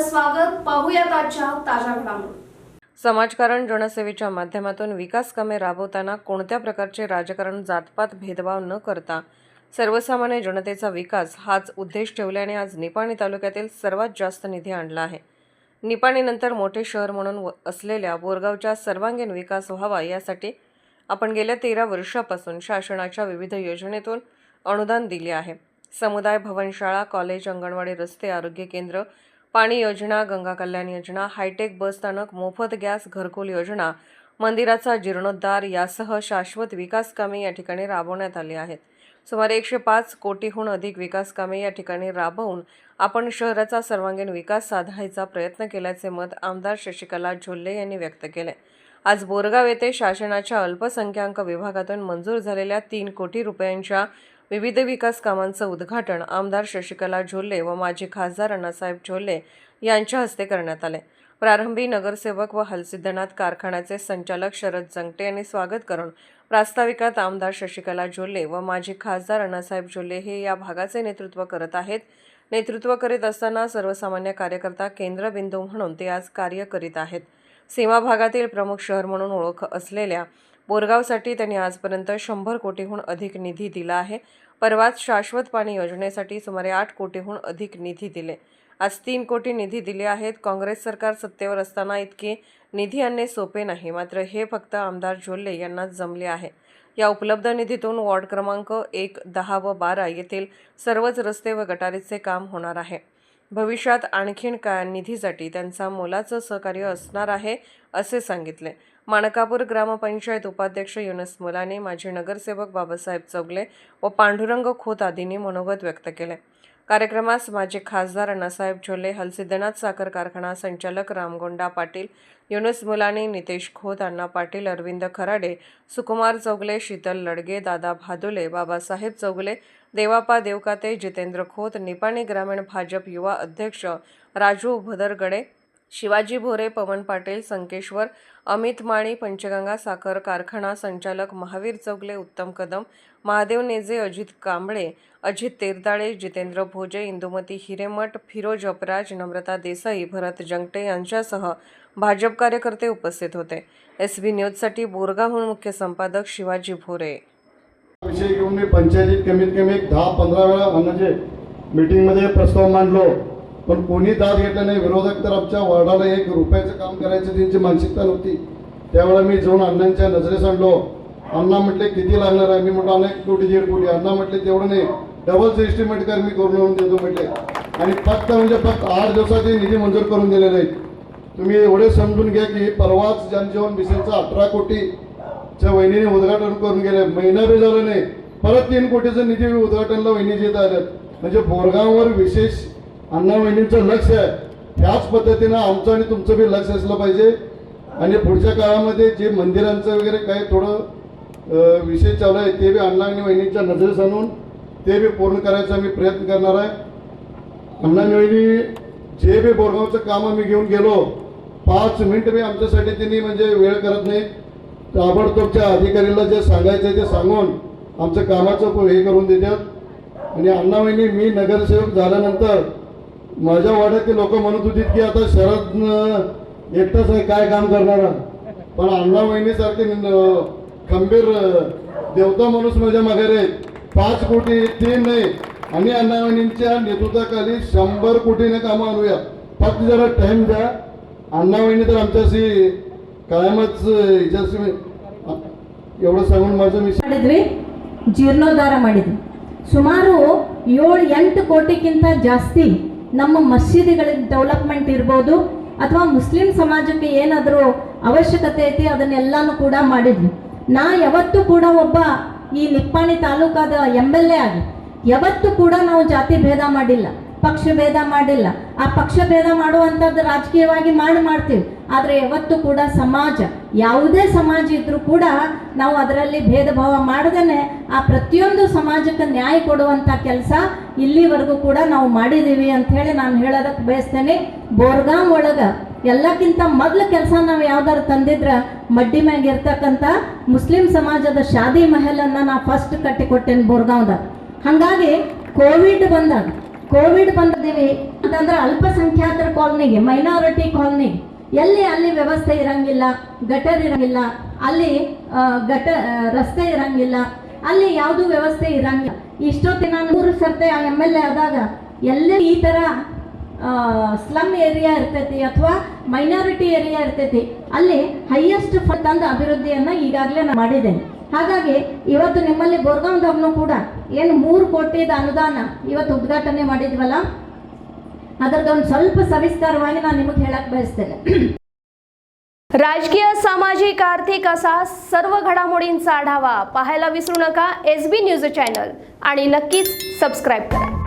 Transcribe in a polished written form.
आपलं स्वागत. पाहूयात आजच्या ताज्या घडामोडी. समाजकारण जनसेवेच्या माध्यमातून विकास कामे राबवताना कोणत्या प्रकारचे राजकारण, जातपात भेदभाव न करता सर्वसामान्य जनतेचा विकास हाच उद्देश ठेवल्याने आज निपाणी तालुक्यातील सर्वात जास्त निधी आणला आहे. निपाणीनंतर मोठे शहर म्हणून असलेल्या बोरगावचा सर्वांगीण विकास व्हावा यासाठी आपण गेल्या 13 वर्षापासून शासनाच्या विविध योजनेतून अनुदान दिले आहे. समुदाय भवन, शाळा, कॉलेज, अंगणवाडी, रस्ते, आरोग्य केंद्र, पाणी योजना, गंगा कल्याण योजना, हायटेक बस स्थानक, मोफत गॅस, घरकुल योजना, मंदिराचा जीर्णोद्धार यासह शाश्वत विकास कामे या ठिकाणी राबवण्यात आली आहेत. सुमारे 105 कोटीहून अधिक विकास कामे या ठिकाणी राबवून आपण शहराचा सर्वांगीण विकास साधायचा प्रयत्न केल्याचे मत आमदार शशिकला झोल्ले यांनी व्यक्त केले. आज बोरगाव येथे शासनाच्या अल्पसंख्याक विभागातून मंजूर झालेल्या 3 कोटी रुपयांच्या विविध विकास कामांचं उद्घाटन आमदार शशिकला झोल्ले व माजी खासदार अण्णासाहेब झोल्ले यांच्या हस्ते करण्यात आले. प्रारंभी नगरसेवक व हलसिद्धनाथ कारखान्याचे संचालक शरद जंगटे यांनी स्वागत करून प्रास्ताविकात आमदार शशिकला झोल्ले व माजी खासदार अण्णासाहेब झोल्ले हे या भागाचे नेतृत्व करत आहेत. नेतृत्व करीत असताना सर्वसामान्य कार्यकर्ता केंद्रबिंदू म्हणून ते आज कार्य करीत आहेत. सीमा भागातील प्रमुख शहर म्हणून ओळख असलेल्या बोरगावसाठी त्यांनी आजपर्यंत 100 कोटीहून अधिक निधी दिला आहे. परवाच शाश्वत पाणी योजनेसाठी सुमारे 8 कोटीहून अधिक निधी दिले. आज 3 कोटी निधी दिले आहेत. काँग्रेस सरकार सत्तेवर असताना इतके निधी आणणे सोपे नाही, मात्र हे फक्त आमदार झोल्ले यांना जमले आहे. या उपलब्ध निधीतून वॉर्ड क्रमांक 1, 10 व 12 येथील सर्वच रस्ते व गटारीचे काम होणार आहे. भविष्यात आणखीन निधीसाठी त्यांचा मोलाचं सहकार्य असणार आहे असे सांगितले. माणकापूर ग्रामपंचायत उपाध्यक्ष युनस मुलानी, माजी नगरसेवक बाबासाहेब चौगले व पांडुरंग खोत आदींनी मनोगत व्यक्त केले. कार्यक्रमास माजी खासदार अण्णासाहेब झोल्ले, हलसिद्धनाथ साखर कारखाना संचालक रामगोंडा पाटील, युनस मुलानी, नितेश खोत, अण्णा पाटील, अरविंद खराडे, सुकुमार चौगले, शीतल लडगे, दादा भादुले, बाबासाहेब चौगले, देवापा देवकाते, जितेंद्र खोत, निपाणी ग्रामीण भाजप युवा अध्यक्ष राजू भदरगडे, शिवाजी भोरे, पवन पाटील, संकेश्वर, अमित माळी, पंचगंगा साखर कारखाना संचालक महावीर चौगले, उत्तम कदम, महादेव नेजे, अजित कांबळे, अजित तेरदाळे, जितेंद्र भोजे, इंदुमती हिरेमठ, फिरोज अपराज, नम्रता देसाई, भरत जंगटे यांच्यासह भाजप कार्यकर्ते उपस्थित होते. SB न्यूजसाठी बोरगावहून मुख्य संपादक शिवाजी भोरे. विषय घेऊन मी पंचायतीत कमीत कमी 10-15 वेळा म्हणजे मीटिंगमध्ये प्रस्ताव मांडलो, पण कोणी दाद घेतला नाही. विरोधक तर आमच्या वॉर्डाला 1 रुपयाचं काम करायचं त्यांची मानसिकता नव्हती. त्यावेळेला मी जाऊन अण्णांच्या नजरेस आणलो. अण्णा म्हटले किती लागणार आहे? मी म्हटलं 1 कोटी 1.5 कोटी. अण्णा म्हटले तेवढं नाही, डबलचं एस्टिमेट कर, मी करून देतो म्हटले. आणि फक्त 8 दिवसाचे निधी मंजूर करून दिलेले आहेत. तुम्ही एवढे समजून घ्या की परवाच जनजीवन मिशनचा 18 कोटीच्या वहिनीने उद्घाटन करून गेले. महिना बी झाला नाही, परत 3 कोटीचं निधी उद्घाटनला वहिनीचे येत आल्यात. म्हणजे बोरगाववर विशेष अण्णा वहिनींचं लक्ष आहे. ह्याच पद्धतीनं आमचं आणि तुमचं बी लक्ष असलं पाहिजे. आणि पुढच्या काळामध्ये जे मंदिरांचं वगैरे काही थोडं विषय चालू आहे ते बी अण्णा आणि वहिनींच्या नजरेस आणून ते बी पूर्ण करायचा मी प्रयत्न करणार आहे. अण्णा आणि वहिनी जे बी बोरगावचं काम आम्ही घेऊन गेलो, 5 मिनिट बी आमच्यासाठी त्यांनी म्हणजे वेळ करत नाही. ताबडतोबच्या अधिकाऱ्याला जे सांगायचं आहे ते सांगून आमचं कामाचं हे करून देतात. आणि अण्णा वहिनी, मी नगरसेवक झाल्यानंतर माझ्या वाड्यातले लोक म्हणत होते की आता शरद एकटाच आहे, काय काम करणारा. पण अण्णा वहिनीसारखे खंबीर देवता माणूस माझ्या माघारी आहेत. 5 कोटी 3 नाही, आणि अण्णा वहिनींच्या नेतृत्वाखाली 100 कोटीने कामं आणूया. फक्त जरा टाइम द्या. अण्णा वहिनी तर आमच्याशी कायमच हिच्याशी एवढं सांगून माझं मी ಜೀರ್ಣೋದ್ಧಾರ ಮಾಡಿದ್ವಿ. ಸುಮಾರು 7-8 ಕೋಟಿಗಿಂತ ಜಾಸ್ತಿ ನಮ್ಮ ಮಸೀದಿಗಳ ಡೆವಲಪ್ಮೆಂಟ್ ಇರ್ಬೋದು ಅಥವಾ ಮುಸ್ಲಿಂ ಸಮಾಜಕ್ಕೆ ಏನಾದರೂ ಅವಶ್ಯಕತೆ ಐತಿ ಅದನ್ನೆಲ್ಲಾನು ಕೂಡ ಮಾಡಿದ್ವಿ. ನಾ ಯಾವತ್ತೂ ಕೂಡ ಒಬ್ಬ ಈ ನಿಪ್ಪಾಣಿ ತಾಲೂಕಾದ MLA ಆಗಿ ಯಾವತ್ತೂ ಕೂಡ ನಾವು ಜಾತಿ ಭೇದ ಮಾಡಿಲ್ಲ, ಪಕ್ಷ ಭೇದ ಮಾಡಿಲ್ಲ. ಆ ಪಕ್ಷ ಭೇದ ಮಾಡುವಂಥದ್ದು ರಾಜಕೀಯವಾಗಿ ಮಾಡ್ತೀವಿ, ಆದರೆ ಯಾವತ್ತೂ ಕೂಡ ಸಮಾಜ, ಯಾವುದೇ ಸಮಾಜ ಇದ್ರೂ ಕೂಡ ನಾವು ಅದರಲ್ಲಿ ಭೇದ ಭಾವ ಮಾಡದೇನೆ ಆ ಪ್ರತಿಯೊಂದು ಸಮಾಜಕ್ಕೆ ನ್ಯಾಯ ಕೊಡುವಂಥ ಕೆಲಸ ಇಲ್ಲಿವರೆಗೂ ಕೂಡ ನಾವು ಮಾಡಿದ್ದೀವಿ ಅಂತ ಹೇಳಿ ನಾನು ಹೇಳೋದಕ್ಕೆ ಬಯಸ್ತೇನೆ. ಬೋರ್ಗಾವ್ ಒಳಗೆ ಎಲ್ಲಕ್ಕಿಂತ ಮೊದಲ ಕೆಲಸ ನಾವು ಯಾವ್ದಾರು ತಂದಿದ್ರೆ ಮಡ್ಡಿ ಮ್ಯಾಗ ಇರ್ತಕ್ಕಂಥ ಮುಸ್ಲಿಂ ಸಮಾಜದ ಶಾದಿ ಮಹಲನ್ನು ನಾವು ಫಸ್ಟ್ ಕಟ್ಟಿಕೊಟ್ಟೇನೆ ಬೋರ್ಗಾವ್ದಾಗ. ಹಾಗಾಗಿ ಕೋವಿಡ್ ಬಂದಾಗ ಕೋವಿಡ್ ಬಂದಿದ್ದೀವಿ ಅಂತಂದ್ರೆ ಅಲ್ಪಸಂಖ್ಯಾತರ ಕಾಲನಿಗೆ, ಮೈನಾರಿಟಿ ಕಾಲನಿಗೆ ಎಲ್ಲಿ ಅಲ್ಲಿ ವ್ಯವಸ್ಥೆ ಇರಂಗಿಲ್ಲ, ಗಟರ್ ಇರಂಗಿಲ್ಲ, ಅಲ್ಲಿ ರಸ್ತೆ ಇರಂಗಿಲ್ಲ, ಅಲ್ಲಿ ಯಾವುದೂ ವ್ಯವಸ್ಥೆ ಇರಂಗಿಲ್ಲ. ಇಷ್ಟೊತ್ತಿನ ನಾನು 3 ಸರ್ತಿ MLA ಆದಾಗ ಎಲ್ಲೇ ಈ ಥರ ಸ್ಲಮ್ ಏರಿಯಾ ಇರ್ತೈತಿ ಅಥವಾ ಮೈನಾರಿಟಿ ಏರಿಯಾ ಇರ್ತೈತಿ, ಅಲ್ಲಿ ಹೈಯೆಸ್ಟ್ ತಂದ ಅಭಿವೃದ್ಧಿಯನ್ನು ಈಗಾಗಲೇ ನಾನು ಮಾಡಿದ್ದೇನೆ. ಹಾಗಾಗಿ ಇವತ್ತು ನಿಮ್ಮಲ್ಲಿ ಬೋರ್ಗಾಂವ್ದವ್ನು ಕೂಡ ಏನು 3 ಕೋಟಿದ ಅನುದಾನ ಇವತ್ತು ಉದ್ಘಾಟನೆ ಮಾಡಿದ್ವಲ್ಲ, ಅದರದೊಂದು ಸ್ವಲ್ಪ सविस्तारವಾಗಿ ನಾನು ನಿಮಗೆ ಹೇಳಕ್ बयसतेने. राजकीय, सामाजिक, आर्थिक असा सर्व घडामोडींचा आढावा पाहायला विसरू नका SB न्यूज चॅनल आणि नक्कीच सबस्क्राईब करा.